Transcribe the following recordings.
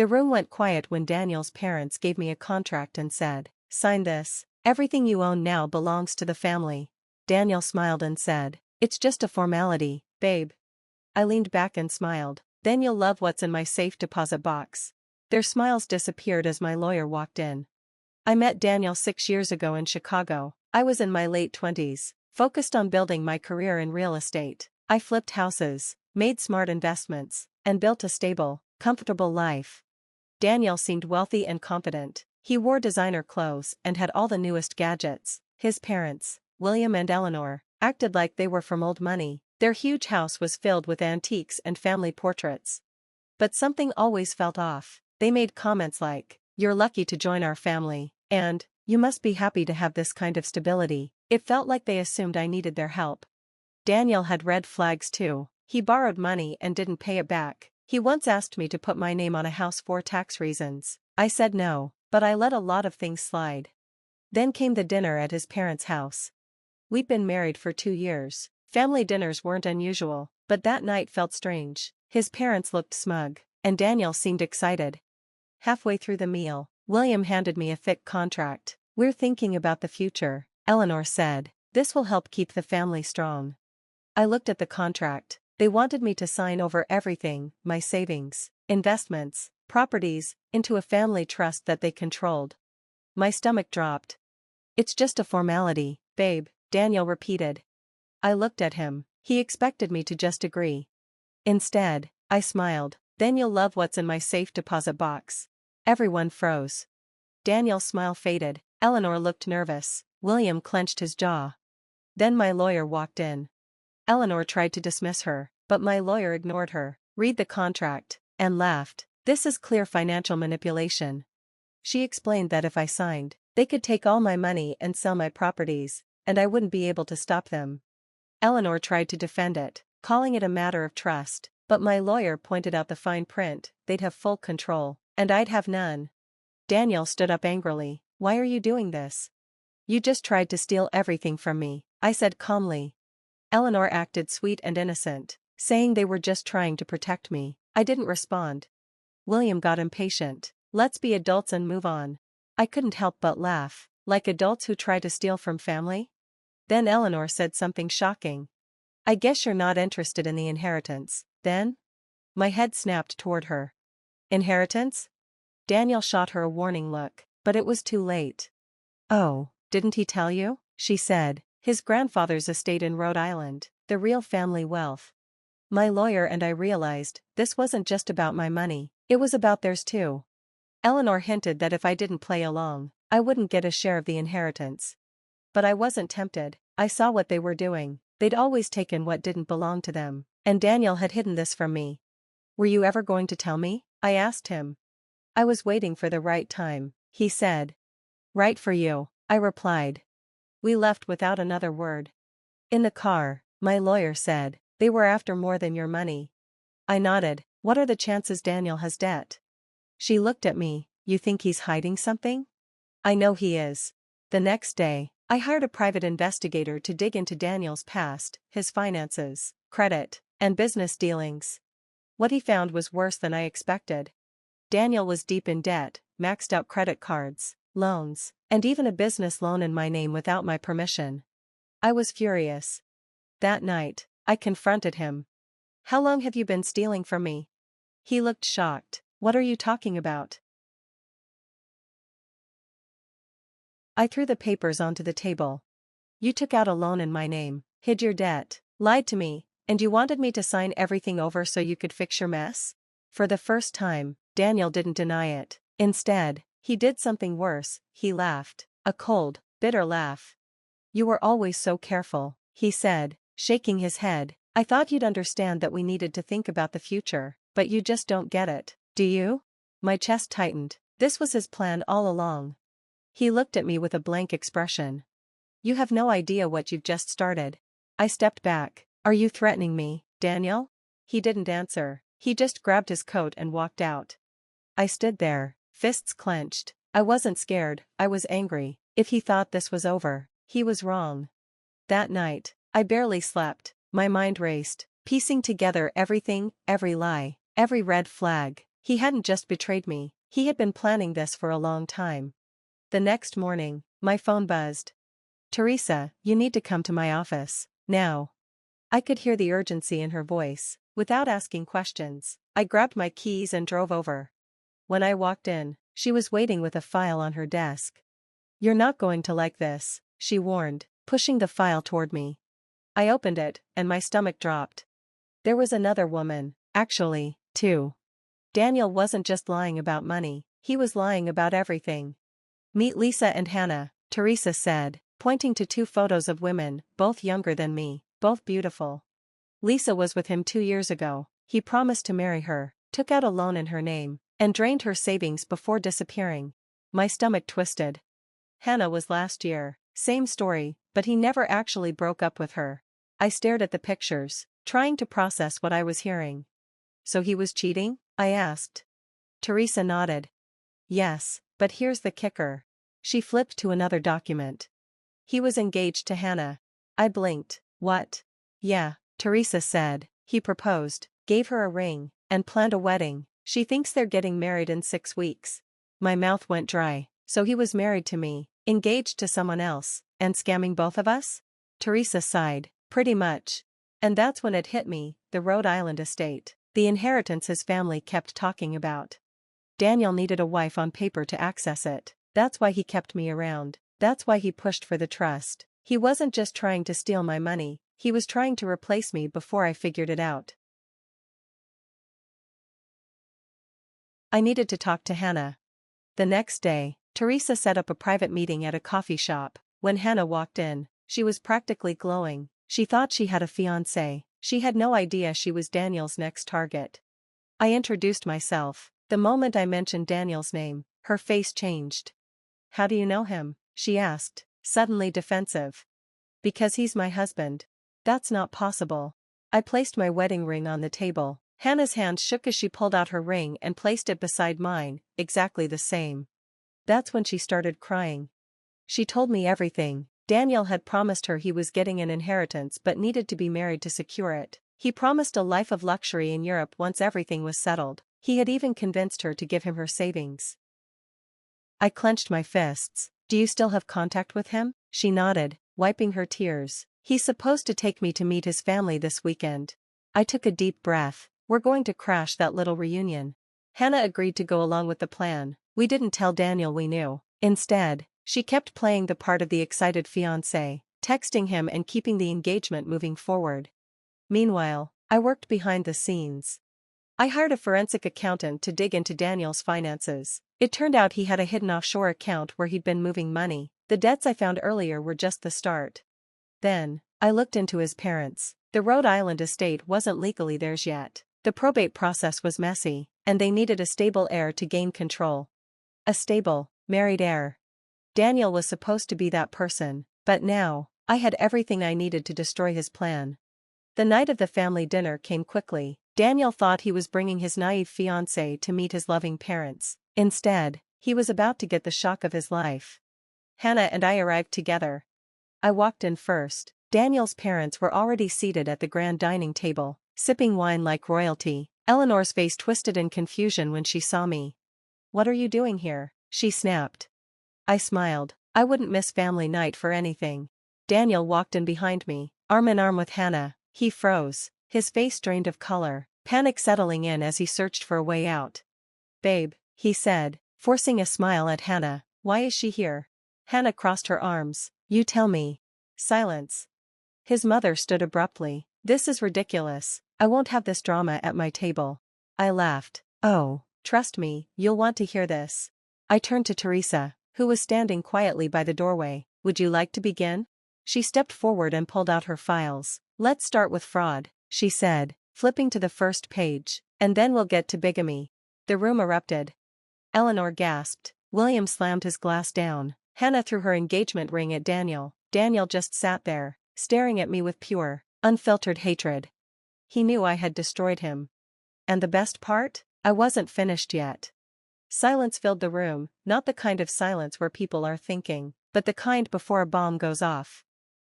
The room went quiet when Daniel's parents gave me a contract and said, "Sign this. Everything you own now belongs to the family." Daniel smiled and said, "It's just a formality, babe." I leaned back and smiled. "Then you'll love what's in my safe deposit box." Their smiles disappeared as my lawyer walked in. I met Daniel 6 years ago in Chicago. I was in my late 20s, focused on building my career in real estate. I flipped houses, made smart investments, and built a stable, comfortable life. Daniel seemed wealthy and confident. He wore designer clothes and had all the newest gadgets. His parents, William and Eleanor, acted like they were from old money. Their huge house was filled with antiques and family portraits. But something always felt off. They made comments like, "You're lucky to join our family," and, "You must be happy to have this kind of stability." It felt like they assumed I needed their help. Daniel had red flags too. He borrowed money and didn't pay it back. He once asked me to put my name on a house for tax reasons. I said no, but I let a lot of things slide. Then came the dinner at his parents' house. We'd been married for 2 years. Family dinners weren't unusual, but that night felt strange. His parents looked smug, and Daniel seemed excited. Halfway through the meal, William handed me a thick contract. "We're thinking about the future," Eleanor said. "This will help keep the family strong." I looked at the contract. They wanted me to sign over everything, my savings, investments, properties, into a family trust that they controlled. My stomach dropped. "It's just a formality, babe," Daniel repeated. I looked at him. He expected me to just agree. Instead, I smiled. "Then you'll love what's in my safe deposit box." Everyone froze. Daniel's smile faded. Eleanor looked nervous. William clenched his jaw. Then my lawyer walked in. Eleanor tried to dismiss her, but my lawyer ignored her, read the contract, and laughed. "This is clear financial manipulation." She explained that if I signed, they could take all my money and sell my properties, and I wouldn't be able to stop them. Eleanor tried to defend it, calling it a matter of trust, but my lawyer pointed out the fine print. They'd have full control, and I'd have none. Daniel stood up angrily. "Why are you doing this?" "You just tried to steal everything from me," I said calmly. Eleanor acted sweet and innocent, saying they were just trying to protect me. I didn't respond. William got impatient. "Let's be adults and move on." I couldn't help but laugh. "Like adults who try to steal from family?" Then Eleanor said something shocking. "I guess you're not interested in the inheritance, then?" My head snapped toward her. "Inheritance?" Daniel shot her a warning look, but it was too late. "Oh, didn't he tell you?" she said. "His grandfather's estate in Rhode Island, the real family wealth." My lawyer and I realized, this wasn't just about my money, it was about theirs too. Eleanor hinted that if I didn't play along, I wouldn't get a share of the inheritance. But I wasn't tempted. I saw what they were doing. They'd always taken what didn't belong to them, and Daniel had hidden this from me. "Were you ever going to tell me?" I asked him. "I was waiting for the right time," he said. "Right for you," I replied. We left without another word. In the car, my lawyer said, "They were after more than your money." I nodded. "What are the chances Daniel has debt?" She looked at me. "You think he's hiding something?" "I know he is." The next day, I hired a private investigator to dig into Daniel's past, his finances, credit, and business dealings. What he found was worse than I expected. Daniel was deep in debt, maxed out credit cards, loans, and even a business loan in my name without my permission. I was furious. That night, I confronted him. "How long have you been stealing from me?" He looked shocked. "What are you talking about?" I threw the papers onto the table. "You took out a loan in my name, hid your debt, lied to me, and you wanted me to sign everything over so you could fix your mess?" For the first time, Daniel didn't deny it. Instead, he did something worse. He laughed. A cold, bitter laugh. "You were always so careful," he said, shaking his head. "I thought you'd understand that we needed to think about the future, but you just don't get it, do you?" My chest tightened. This was his plan all along. He looked at me with a blank expression. "You have no idea what you've just started." I stepped back. "Are you threatening me, Daniel?" He didn't answer. He just grabbed his coat and walked out. I stood there, fists clenched. I wasn't scared, I was angry. If he thought this was over, he was wrong. That night, I barely slept. My mind raced, piecing together everything, every lie, every red flag. He hadn't just betrayed me, he had been planning this for a long time. The next morning, my phone buzzed. "Teresa, you need to come to my office, now." I could hear the urgency in her voice. Without asking questions, I grabbed my keys and drove over. When I walked in, she was waiting with a file on her desk. "You're not going to like this," she warned, pushing the file toward me. I opened it, and my stomach dropped. There was another woman, actually, two. Daniel wasn't just lying about money, he was lying about everything. "Meet Lisa and Hannah," Teresa said, pointing to two photos of women, both younger than me, both beautiful. Lisa was with him 2 years ago, he promised to marry her, took out a loan in her name, and drained her savings before disappearing. My stomach twisted. Hannah was last year, same story, but he never actually broke up with her. I stared at the pictures, trying to process what I was hearing. "So he was cheating?" I asked. Teresa nodded. "Yes, but here's the kicker." She flipped to another document. "He was engaged to Hannah." I blinked. "What?" "Yeah," Teresa said, "he proposed, gave her a ring, and planned a wedding. She thinks they're getting married in 6 weeks." My mouth went dry. "So he was married to me, engaged to someone else, and scamming both of us?" Teresa sighed. "Pretty much. And that's when it hit me, the Rhode Island estate. The inheritance his family kept talking about. Daniel needed a wife on paper to access it. That's why he kept me around. That's why he pushed for the trust. He wasn't just trying to steal my money, he was trying to replace me before I figured it out." I needed to talk to Hannah. The next day, Teresa set up a private meeting at a coffee shop. When Hannah walked in, she was practically glowing. She thought she had a fiancé. She had no idea she was Daniel's next target. I introduced myself. The moment I mentioned Daniel's name, her face changed. "How do you know him?" she asked, suddenly defensive. "Because he's my husband." "That's not possible." I placed my wedding ring on the table. Hannah's hand shook as she pulled out her ring and placed it beside mine, exactly the same. That's when she started crying. She told me everything. Daniel had promised her he was getting an inheritance but needed to be married to secure it. He promised a life of luxury in Europe once everything was settled. He had even convinced her to give him her savings. I clenched my fists. "Do you still have contact with him?" She nodded, wiping her tears. "He's supposed to take me to meet his family this weekend." I took a deep breath. "We're going to crash that little reunion." Hannah agreed to go along with the plan. We didn't tell Daniel we knew. Instead, she kept playing the part of the excited fiancé, texting him and keeping the engagement moving forward. Meanwhile, I worked behind the scenes. I hired a forensic accountant to dig into Daniel's finances. It turned out he had a hidden offshore account where he'd been moving money. The debts I found earlier were just the start. Then, I looked into his parents. The Rhode Island estate wasn't legally theirs yet. The probate process was messy, and they needed a stable heir to gain control. A stable, married heir. Daniel was supposed to be that person, but now, I had everything I needed to destroy his plan. The night of the family dinner came quickly. Daniel thought he was bringing his naive fiancée to meet his loving parents. Instead, he was about to get the shock of his life. Hannah and I arrived together. I walked in first. Daniel's parents were already seated at the grand dining table, sipping wine like royalty. Eleanor's face twisted in confusion when she saw me. "What are you doing here?" she snapped. I smiled. I wouldn't miss family night for anything. Daniel walked in behind me, arm in arm with Hannah. He froze, his face drained of color, panic settling in as he searched for a way out. "Babe," he said, forcing a smile at Hannah, "why is she here?" Hannah crossed her arms. "You tell me." Silence. His mother stood abruptly. "This is ridiculous. I won't have this drama at my table." I laughed. "Oh, trust me, you'll want to hear this." I turned to Teresa, who was standing quietly by the doorway. "Would you like to begin?" She stepped forward and pulled out her files. "Let's start with fraud," she said, flipping to the first page, "and then we'll get to bigamy." The room erupted. Eleanor gasped. William slammed his glass down. Hannah threw her engagement ring at Daniel. Daniel just sat there, staring at me with pure, unfiltered hatred. He knew I had destroyed him. And the best part? I wasn't finished yet. Silence filled the room, not the kind of silence where people are thinking, but the kind before a bomb goes off.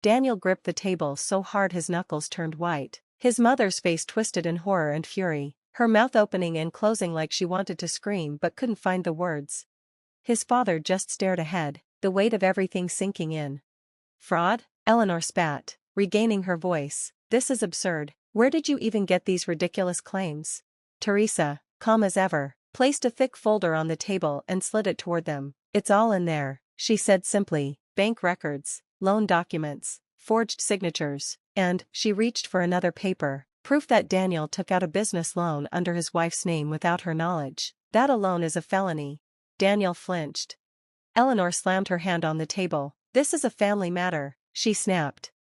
Daniel gripped the table so hard his knuckles turned white. His mother's face twisted in horror and fury. her mouth opening and closing like she wanted to scream but couldn't find the words. His father just stared ahead, the weight of everything sinking in. Fraud? Eleanor spat, regaining her voice. This is absurd. Where did you even get these ridiculous claims? Teresa, calm as ever, placed a thick folder on the table and slid it toward them. It's all in there, she said simply. Bank records, loan documents, forged signatures, and she reached for another paper. Proof that Daniel took out a business loan under his wife's name without her knowledge. That alone is a felony. Daniel flinched. Eleanor slammed her hand on the table. This is a family matter, she snapped.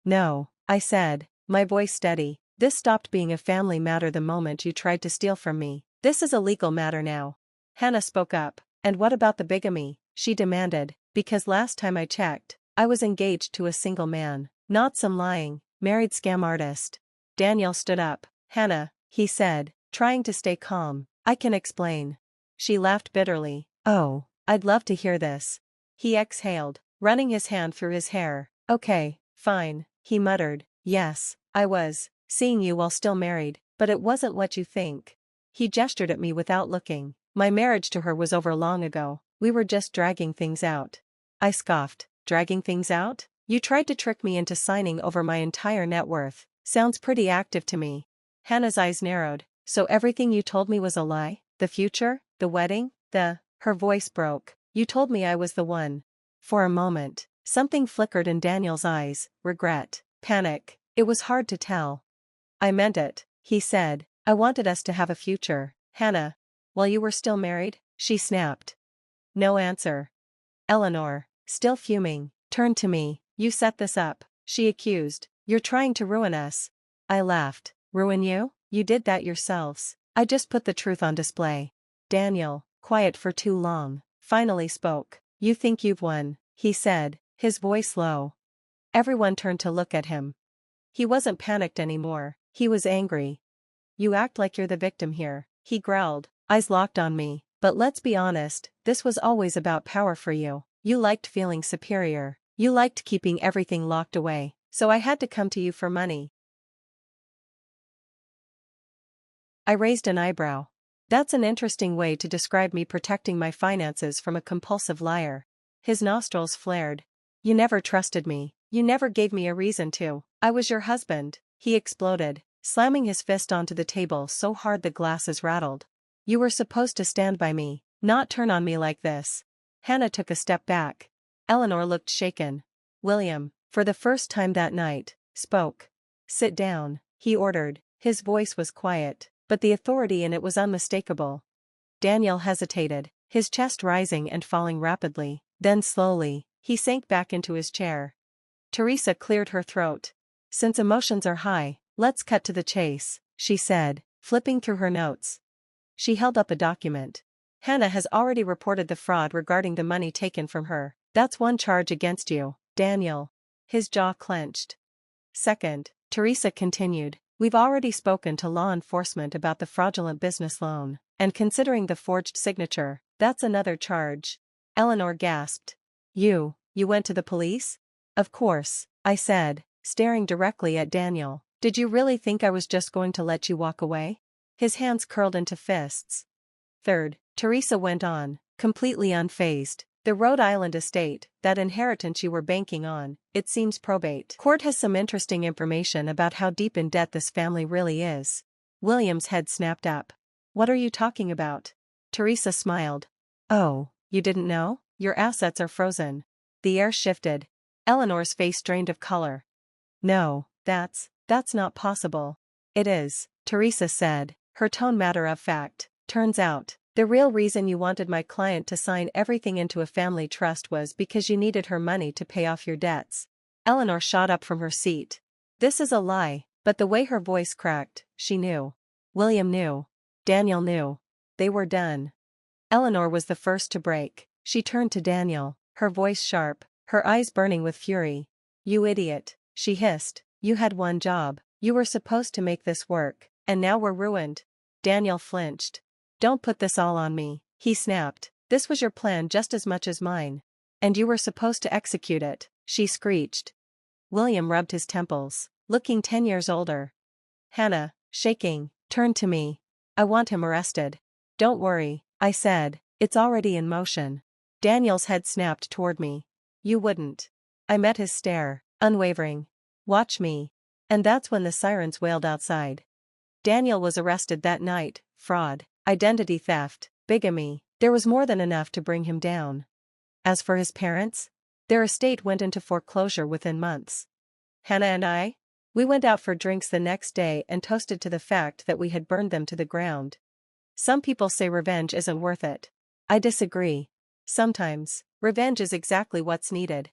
No, I said, my voice steady. This stopped being a family matter the moment you tried to steal from me. This is a legal matter now. Hannah spoke up. And what about the bigamy? She demanded, because last time I checked, I was engaged to a single man, not some lying, married scam artist. Daniel stood up. Hannah, he said, trying to stay calm, I can explain. She laughed bitterly. Oh, I'd love to hear this. He exhaled, running his hand through his hair. Okay, fine, he muttered. Yes, I was seeing you while still married, but it wasn't what you think. He gestured at me without looking. My marriage to her was over long ago. We were just dragging things out. I scoffed. Dragging things out? You tried to trick me into signing over my entire net worth. Sounds pretty active to me. Hannah's eyes narrowed. So everything you told me was a lie? The future? The wedding? Her voice broke. You told me I was the one. For a moment, something flickered in Daniel's eyes, regret, panic. It was hard to tell. I meant it, he said. I wanted us to have a future. Hannah. While you were still married? She snapped. No answer. Eleanor, still fuming, turned to me. You set this up, she accused. You're trying to ruin us. I laughed. Ruin you? You did that yourselves. I just put the truth on display. Daniel, quiet for too long, finally spoke. You think you've won, he said, his voice low. Everyone turned to look at him. He wasn't panicked anymore, he was angry. You act like you're the victim here, he growled, eyes locked on me. But let's be honest, this was always about power for you. You liked feeling superior. You liked keeping everything locked away. So I had to come to you for money. I raised an eyebrow. That's an interesting way to describe me protecting my finances from a compulsive liar. His nostrils flared. You never trusted me. You never gave me a reason to. I was your husband, he exploded, slamming his fist onto the table so hard the glasses rattled. You were supposed to stand by me, not turn on me like this. Hannah took a step back. Eleanor looked shaken. William, for the first time that night, spoke. Sit down, he ordered. His voice was quiet, but the authority in it was unmistakable. Daniel hesitated, his chest rising and falling rapidly. Then slowly, he sank back into his chair. Teresa cleared her throat. Since emotions are high, let's cut to the chase, she said, flipping through her notes. She held up a document. Hannah has already reported the fraud regarding the money taken from her. That's one charge against you, Daniel. His jaw clenched. Second, Teresa continued, we've already spoken to law enforcement about the fraudulent business loan, and considering the forged signature, that's another charge. Eleanor gasped. You went to the police? Of course, I said, staring directly at Daniel. Did you really think I was just going to let you walk away? His hands curled into fists. Third, Teresa went on, completely unfazed. The Rhode Island estate, that inheritance you were banking on, it seems probate. Court has some interesting information about how deep in debt this family really is. William's head snapped up. What are you talking about? Teresa smiled. Oh, you didn't know? Your assets are frozen. The air shifted. Eleanor's face drained of color. No, that's not possible. It is, Teresa said, her tone matter of fact. Turns out, the real reason you wanted my client to sign everything into a family trust was because you needed her money to pay off your debts. Eleanor shot up from her seat. This is a lie, but the way her voice cracked, she knew. William knew. Daniel knew. They were done. Eleanor was the first to break. She turned to Daniel, her voice sharp, her eyes burning with fury. You idiot, she hissed. You had one job. You were supposed to make this work, and now we're ruined. Daniel flinched. Don't put this all on me, he snapped. This was your plan just as much as mine. And you were supposed to execute it, she screeched. William rubbed his temples, looking 10 years older. Hannah, shaking, turned to me. I want him arrested. Don't worry, I said, it's already in motion. Daniel's head snapped toward me. You wouldn't. I met his stare, unwavering. Watch me. And that's when the sirens wailed outside. Daniel was arrested that night, fraud, identity theft, bigamy. There was more than enough to bring him down. As for his parents, their estate went into foreclosure within months. Hannah and I? We went out for drinks the next day and toasted to the fact that we had burned them to the ground. Some people say revenge isn't worth it. I disagree. Sometimes, revenge is exactly what's needed.